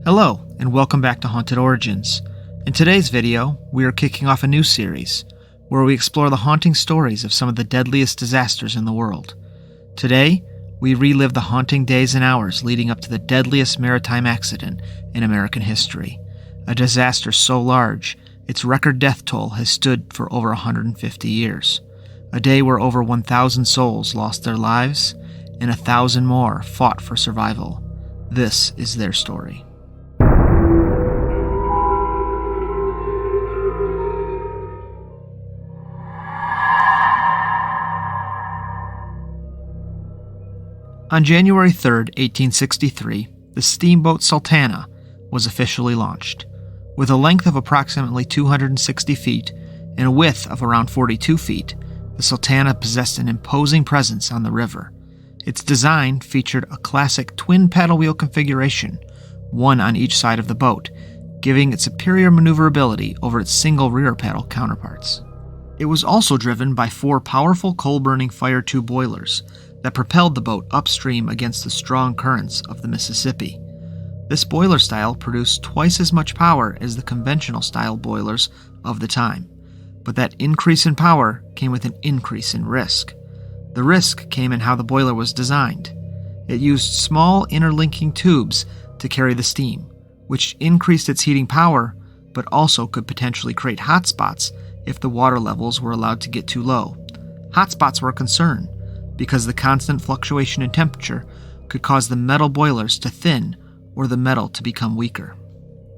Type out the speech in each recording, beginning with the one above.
Hello, and welcome back to Haunted Origins. In today's video, we are kicking off a new series, where we explore the haunting stories of some of the deadliest disasters in the world. Today, we relive the haunting days and hours leading up to the deadliest maritime accident in American history, a disaster so large, its record death toll has stood for over 150 years, a day where over 1,000 souls lost their lives, and 1,000 more fought for survival. This is their story. On January 3, 1863, the steamboat Sultana was officially launched. With a length of approximately 260 feet and a width of around 42 feet, the Sultana possessed an imposing presence on the river. Its design featured a classic twin paddle wheel configuration, one on each side of the boat, giving it superior maneuverability over its single rear paddle counterparts. It was also driven by 4 powerful coal-burning fire tube boilers that propelled the boat upstream against the strong currents of the Mississippi. This boiler style produced twice as much power as the conventional style boilers of the time, but that increase in power came with an increase in risk. The risk came in how the boiler was designed. It used small interlinking tubes to carry the steam, which increased its heating power, but also could potentially create hot spots if the water levels were allowed to get too low. Hot spots were a concern, because the constant fluctuation in temperature could cause the metal boilers to thin or the metal to become weaker.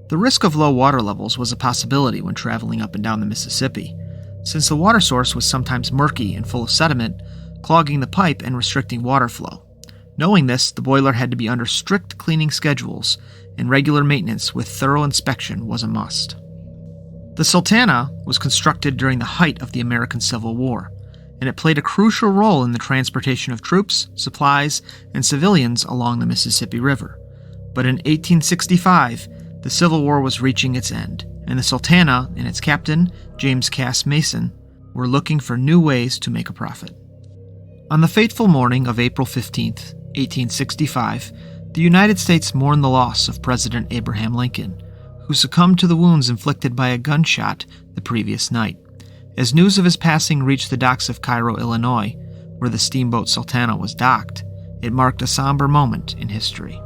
The risk of low water levels was a possibility when traveling up and down the Mississippi, since the water source was sometimes murky and full of sediment, clogging the pipe and restricting water flow. Knowing this, the boiler had to be under strict cleaning schedules, and regular maintenance with thorough inspection was a must. The Sultana was constructed during the height of the American Civil War, and it played a crucial role in the transportation of troops, supplies, and civilians along the Mississippi River. But in 1865, the Civil War was reaching its end, and the Sultana and its captain, James Cass Mason, were looking for new ways to make a profit. On the fateful morning of April 15, 1865, the United States mourned the loss of President Abraham Lincoln, who succumbed to the wounds inflicted by a gunshot the previous night. As news of his passing reached the docks of Cairo, Illinois, where the steamboat Sultana was docked, it marked a somber moment in history.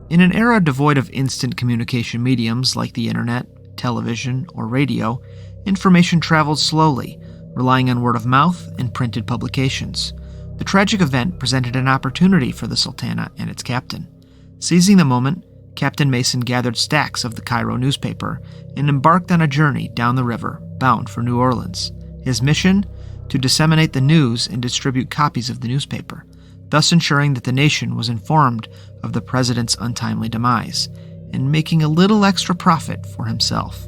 In an era devoid of instant communication mediums like the internet, television, or radio, information traveled slowly, relying on word of mouth and printed publications. The tragic event presented an opportunity for the Sultana and its captain. Seizing the moment, Captain Mason gathered stacks of the Cairo newspaper and embarked on a journey down the river, bound for New Orleans. His mission? To disseminate the news and distribute copies of the newspaper, thus ensuring that the nation was informed of the president's untimely demise, and making a little extra profit for himself.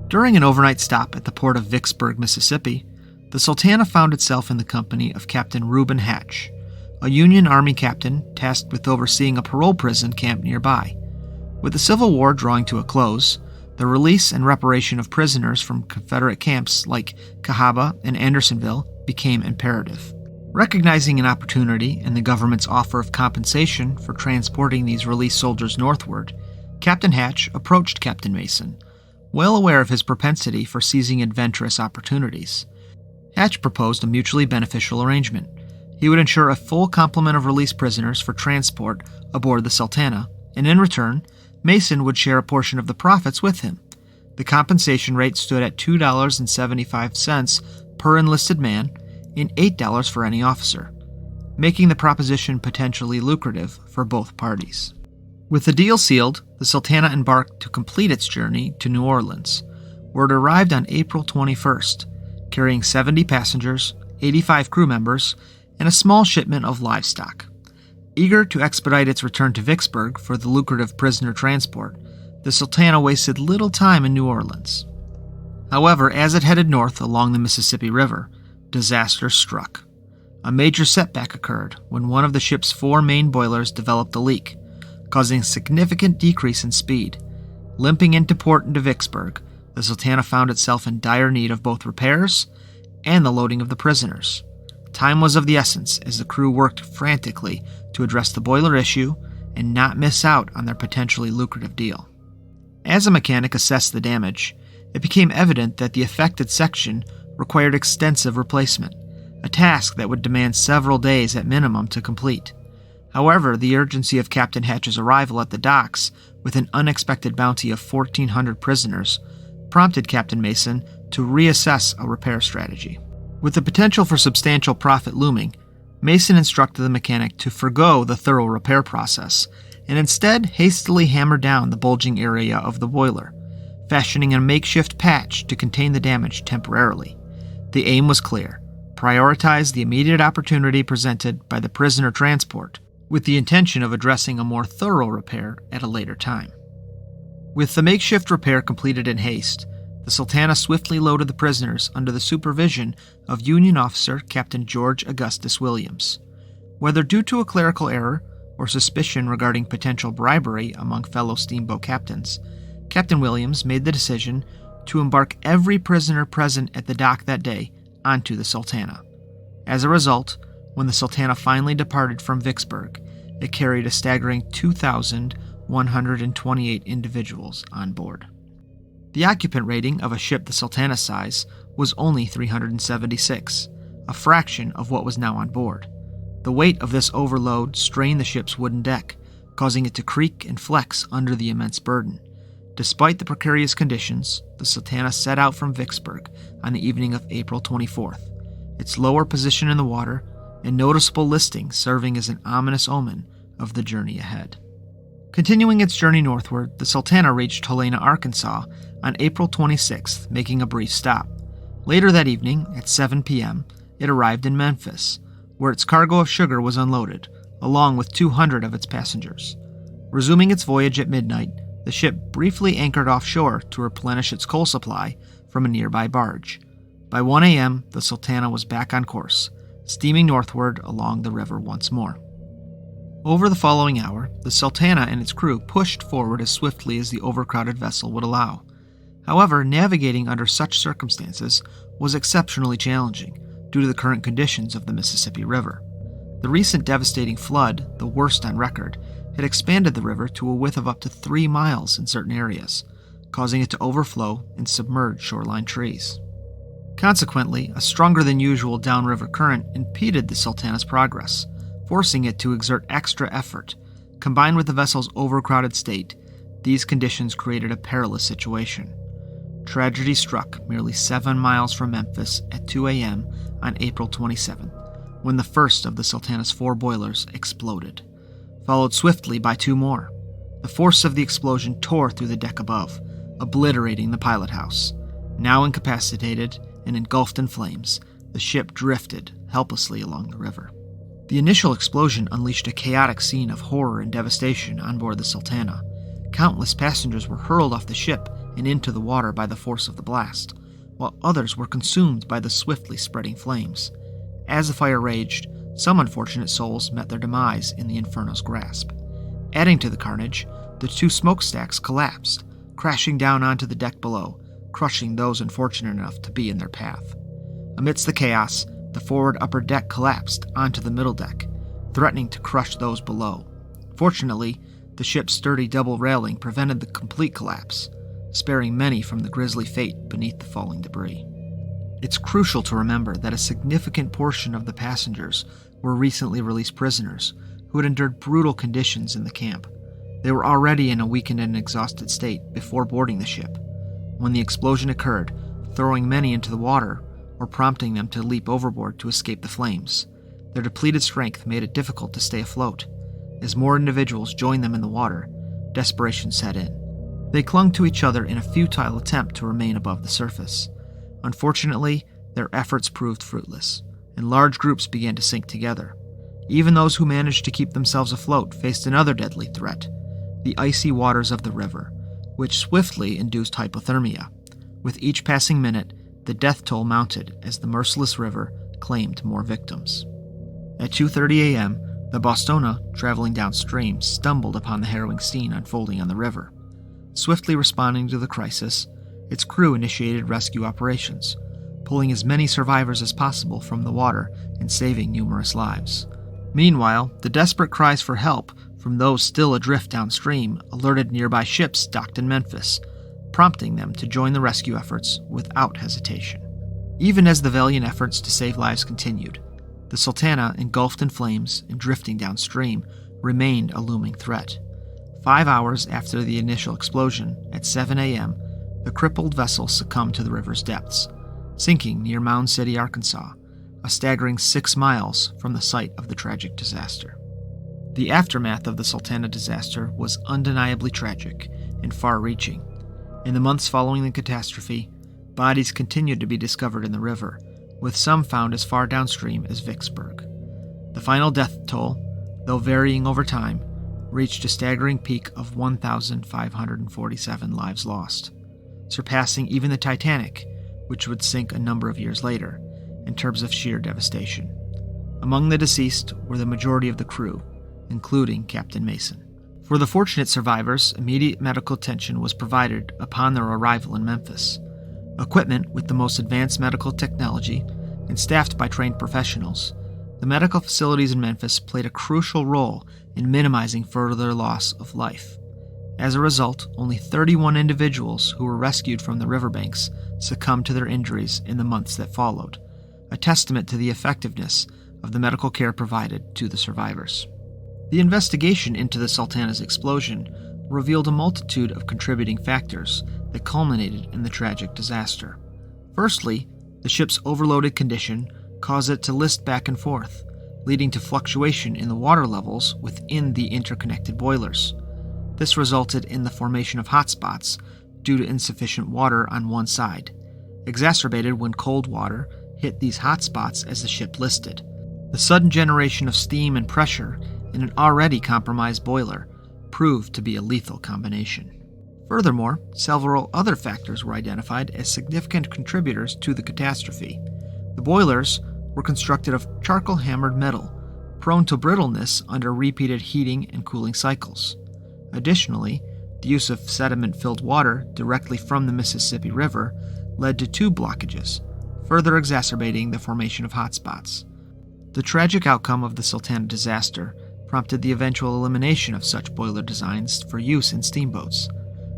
During an overnight stop at the port of Vicksburg, Mississippi, the Sultana found itself in the company of Captain Reuben Hatch, a Union Army captain tasked with overseeing a parole prison camp nearby. With the Civil War drawing to a close, the release and reparation of prisoners from Confederate camps like Cahaba and Andersonville became imperative. Recognizing an opportunity in the government's offer of compensation for transporting these released soldiers northward, Captain Hatch approached Captain Mason, well aware of his propensity for seizing adventurous opportunities. Hatch proposed a mutually beneficial arrangement. He would ensure a full complement of released prisoners for transport aboard the Sultana, and in return, Mason would share a portion of the profits with him. The compensation rate stood at $2.75 per enlisted man and $8 for any officer, making the proposition potentially lucrative for both parties. With the deal sealed, the Sultana embarked to complete its journey to New Orleans, where it arrived on April 21st, carrying 70 passengers, 85 crew members, and a small shipment of livestock. Eager to expedite its return to Vicksburg for the lucrative prisoner transport, the Sultana wasted little time in New Orleans. However, as it headed north along the Mississippi River, disaster struck. A major setback occurred when one of the ship's 4 main boilers developed a leak, causing a significant decrease in speed. Limping into port into Vicksburg, the Sultana found itself in dire need of both repairs and the loading of the prisoners. Time was of the essence as the crew worked frantically to address the boiler issue and not miss out on their potentially lucrative deal. As a mechanic assessed the damage, it became evident that the affected section required extensive replacement, a task that would demand several days at minimum to complete. However, the urgency of Captain Hatch's arrival at the docks with an unexpected bounty of 1,400 prisoners prompted Captain Mason to reassess a repair strategy. With the potential for substantial profit looming, Mason instructed the mechanic to forgo the thorough repair process and instead hastily hammer down the bulging area of the boiler, fashioning a makeshift patch to contain the damage temporarily. The aim was clear: prioritize the immediate opportunity presented by the prisoner transport, with the intention of addressing a more thorough repair at a later time. With the makeshift repair completed in haste, the Sultana swiftly loaded the prisoners under the supervision of Union officer Captain George Augustus Williams. Whether due to a clerical error or suspicion regarding potential bribery among fellow steamboat captains, Captain Williams made the decision to embark every prisoner present at the dock that day onto the Sultana. As a result, when the Sultana finally departed from Vicksburg, it carried a staggering 2,128 individuals on board. The occupant rating of a ship the Sultana's size was only 376, a fraction of what was now on board. The weight of this overload strained the ship's wooden deck, causing it to creak and flex under the immense burden. Despite the precarious conditions, the Sultana set out from Vicksburg on the evening of April 24th, its lower position in the water and noticeable listing serving as an ominous omen of the journey ahead. Continuing its journey northward, the Sultana reached Helena, Arkansas on April 26th, making a brief stop. Later that evening, at 7 p.m., it arrived in Memphis, where its cargo of sugar was unloaded, along with 200 of its passengers. Resuming its voyage at midnight, the ship briefly anchored offshore to replenish its coal supply from a nearby barge. By 1 a.m., the Sultana was back on course, steaming northward along the river once more. Over the following hour, the Sultana and its crew pushed forward as swiftly as the overcrowded vessel would allow. However, navigating under such circumstances was exceptionally challenging due to the current conditions of the Mississippi River. The recent devastating flood, the worst on record, had expanded the river to a width of up to 3 miles in certain areas, causing it to overflow and submerge shoreline trees. Consequently, a stronger than usual downriver current impeded the Sultana's progress, forcing it to exert extra effort. Combined with the vessel's overcrowded state, these conditions created a perilous situation. Tragedy struck merely 7 miles from Memphis at 2 a.m. on April 27th, when the first of the Sultana's 4 boilers exploded, followed swiftly by 2 more. The force of the explosion tore through the deck above, obliterating the pilot house. Now incapacitated and engulfed in flames, the ship drifted helplessly along the river. The initial explosion unleashed a chaotic scene of horror and devastation on board the Sultana. Countless passengers were hurled off the ship and into the water by the force of the blast, while others were consumed by the swiftly spreading flames. As the fire raged, some unfortunate souls met their demise in the inferno's grasp. Adding to the carnage, the 2 smokestacks collapsed, crashing down onto the deck below, crushing those unfortunate enough to be in their path. Amidst the chaos, the forward upper deck collapsed onto the middle deck, threatening to crush those below. Fortunately, the ship's sturdy double railing prevented the complete collapse, sparing many from the grisly fate beneath the falling debris. It's crucial to remember that a significant portion of the passengers were recently released prisoners who had endured brutal conditions in the camp. They were already in a weakened and exhausted state before boarding the ship. When the explosion occurred, throwing many into the water or prompting them to leap overboard to escape the flames, their depleted strength made it difficult to stay afloat. As more individuals joined them in the water, desperation set in. They clung to each other in a futile attempt to remain above the surface. Unfortunately, their efforts proved fruitless, and large groups began to sink together. Even those who managed to keep themselves afloat faced another deadly threat: the icy waters of the river, which swiftly induced hypothermia. With each passing minute, the death toll mounted as the merciless river claimed more victims. At 2:30 a.m., the Bostona, traveling downstream, stumbled upon the harrowing scene unfolding on the river. Swiftly responding to the crisis, its crew initiated rescue operations, pulling as many survivors as possible from the water and saving numerous lives. Meanwhile, the desperate cries for help from those still adrift downstream alerted nearby ships docked in Memphis, prompting them to join the rescue efforts without hesitation. Even as the valiant efforts to save lives continued, the Sultana, engulfed in flames and drifting downstream, remained a looming threat. 5 hours after the initial explosion, at 7 a.m., the crippled vessel succumbed to the river's depths, sinking near Mound City, Arkansas, a staggering 6 miles from the site of the tragic disaster. The aftermath of the Sultana disaster was undeniably tragic and far-reaching. In the months following the catastrophe, bodies continued to be discovered in the river, with some found as far downstream as Vicksburg. The final death toll, though varying over time, reached a staggering peak of 1,547 lives lost, surpassing even the Titanic, which would sink a number of years later, in terms of sheer devastation. Among the deceased were the majority of the crew, including Captain Mason. For the fortunate survivors, immediate medical attention was provided upon their arrival in Memphis. Equipment with the most advanced medical technology and staffed by trained professionals, the medical facilities in Memphis played a crucial role in minimizing further loss of life. As a result, only 31 individuals who were rescued from the riverbanks succumbed to their injuries in the months that followed, a testament to the effectiveness of the medical care provided to the survivors. The investigation into the Sultana's explosion revealed a multitude of contributing factors that culminated in the tragic disaster. Firstly, the ship's overloaded condition caused it to list back and forth, leading to fluctuation in the water levels within the interconnected boilers. This resulted in the formation of hotspots due to insufficient water on one side, exacerbated when cold water hit these hotspots as the ship listed. The sudden generation of steam and pressure in an already compromised boiler proved to be a lethal combination. Furthermore, several other factors were identified as significant contributors to the catastrophe. The boilers were constructed of charcoal-hammered metal, prone to brittleness under repeated heating and cooling cycles. Additionally, the use of sediment-filled water directly from the Mississippi River led to tube blockages, further exacerbating the formation of hotspots. The tragic outcome of the Sultana disaster prompted the eventual elimination of such boiler designs for use in steamboats,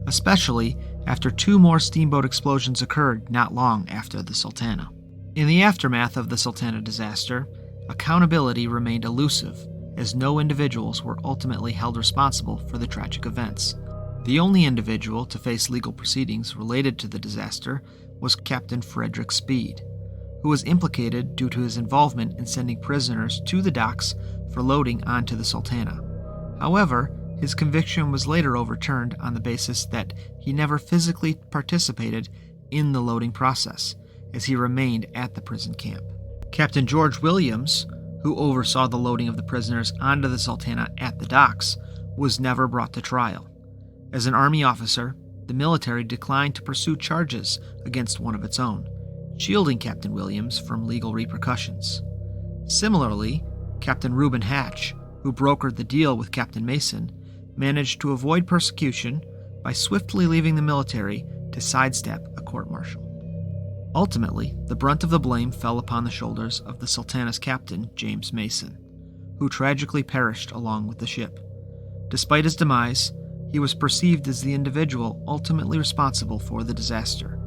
especially after 2 more steamboat explosions occurred not long after the Sultana. In the aftermath of the Sultana disaster, accountability remained elusive, as no individuals were ultimately held responsible for the tragic events. The only individual to face legal proceedings related to the disaster was Captain Frederick Speed, who was implicated due to his involvement in sending prisoners to the docks for loading onto the Sultana. However, his conviction was later overturned on the basis that he never physically participated in the loading process, as he remained at the prison camp. Captain George Williams, who oversaw the loading of the prisoners onto the Sultana at the docks, was never brought to trial. As an Army officer, the military declined to pursue charges against one of its own, shielding Captain Williams from legal repercussions. Similarly, Captain Reuben Hatch, who brokered the deal with Captain Mason, managed to avoid persecution by swiftly leaving the military to sidestep a court-martial. Ultimately, the brunt of the blame fell upon the shoulders of the Sultana's captain, James Mason, who tragically perished along with the ship. Despite his demise, he was perceived as the individual ultimately responsible for the disaster,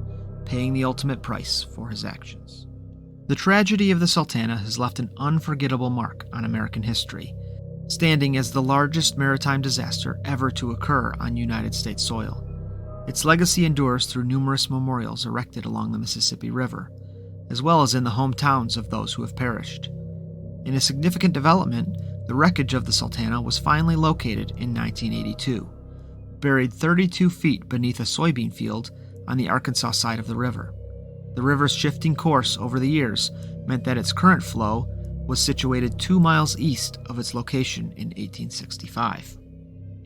paying the ultimate price for his actions. The tragedy of the Sultana has left an unforgettable mark on American history, standing as the largest maritime disaster ever to occur on United States soil. Its legacy endures through numerous memorials erected along the Mississippi River, as well as in the hometowns of those who have perished. In a significant development, the wreckage of the Sultana was finally located in 1982, buried 32 feet beneath a soybean field on the Arkansas side of the river. The river's shifting course over the years meant that its current flow was situated 2 miles east of its location in 1865.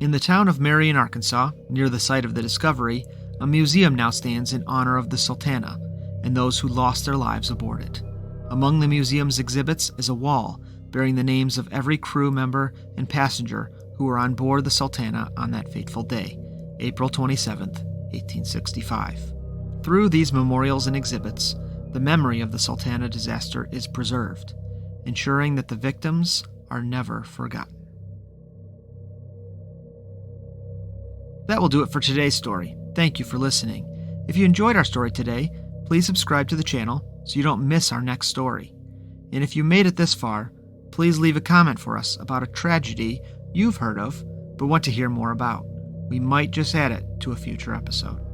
In the town of Marion, Arkansas, near the site of the discovery, a museum now stands in honor of the Sultana and those who lost their lives aboard it. Among the museum's exhibits is a wall bearing the names of every crew member and passenger who were on board the Sultana on that fateful day, April 27, 1865. Through these memorials and exhibits, the memory of the Sultana disaster is preserved, ensuring that the victims are never forgotten. That will do it for today's story. Thank you for listening. If you enjoyed our story today, please subscribe to the channel so you don't miss our next story. And if you made it this far, please leave a comment for us about a tragedy you've heard of but want to hear more about. We might just add it to a future episode.